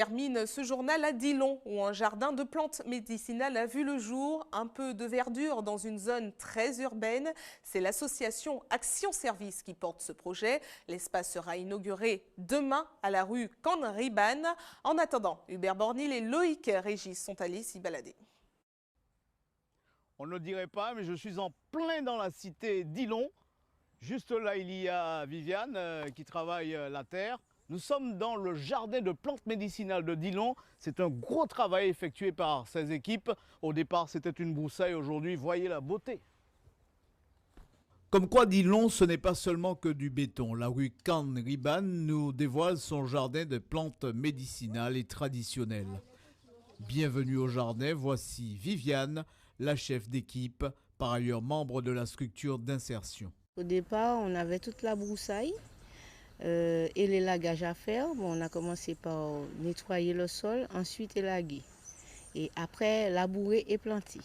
Termine ce journal à Dillon, où un jardin de plantes médicinales a vu le jour. Un peu de verdure dans une zone très urbaine. C'est l'association Action Service qui porte ce projet. L'espace sera inauguré demain à la rue Cannes-Riban. En attendant, Hubert Bornil et Loïc Régis sont allés s'y balader. On ne le dirait pas, mais je suis en plein dans la cité Dillon. Juste là, il y a Viviane qui travaille la terre. Nous sommes dans le jardin de plantes médicinales de Dillon. C'est un gros travail effectué par ces équipes. Au départ, c'était une broussaille. Aujourd'hui, voyez la beauté. Comme quoi Dillon, ce n'est pas seulement que du béton. La rue Cannes-Riban nous dévoile son jardin de plantes médicinales et traditionnelles. Bienvenue au jardin, voici Viviane, la chef d'équipe, par ailleurs membre de la structure d'insertion. Au départ, on avait toute la broussaille et l'élagage à faire. Bon, on a commencé par nettoyer le sol, ensuite élaguer. Et après, labourer et planter.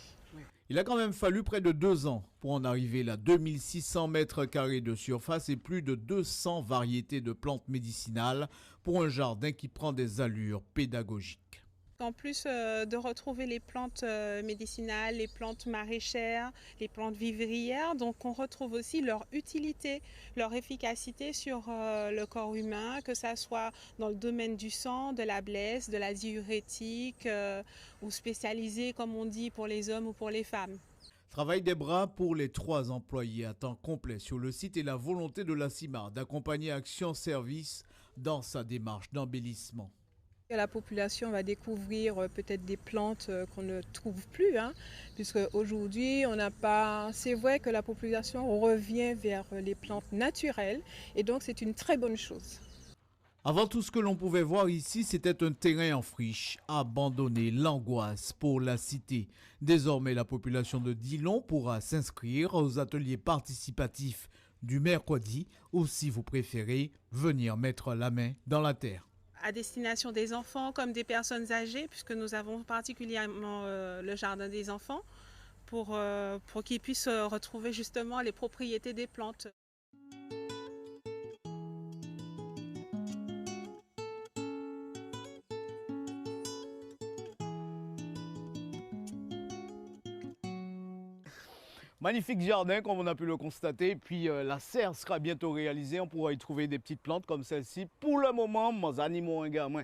Il a quand même fallu près de 2 ans pour en arriver là. 2600 mètres carrés de surface et plus de 200 variétés de plantes médicinales pour un jardin qui prend des allures pédagogiques. En plus de retrouver les plantes médicinales, les plantes maraîchères, les plantes vivrières, donc on retrouve aussi leur utilité, leur efficacité sur le corps humain, que ça soit dans le domaine du sang, de la blesse, de la diurétique ou spécialisé comme on dit pour les hommes ou pour les femmes. Travail des bras pour les 3 employés à temps complet sur le site et la volonté de la CIMAR d'accompagner Action Service dans sa démarche d'embellissement. La population va découvrir peut-être des plantes qu'on ne trouve plus, puisque aujourd'hui on n'a pas. C'est vrai que la population revient vers les plantes naturelles et donc c'est une très bonne chose. Avant, tout ce que l'on pouvait voir ici, c'était un terrain en friche, abandonné, l'angoisse pour la cité. Désormais, la population de Dillon pourra s'inscrire aux ateliers participatifs du mercredi ou, si vous préférez, venir mettre la main dans la terre. À destination des enfants comme des personnes âgées, puisque nous avons particulièrement le jardin des enfants, pour qu'ils puissent retrouver justement les propriétés des plantes. Magnifique jardin comme on a pu le constater, puis la serre sera bientôt réalisée, on pourra y trouver des petites plantes comme celle-ci. Pour le moment, mes animaux, un gamin.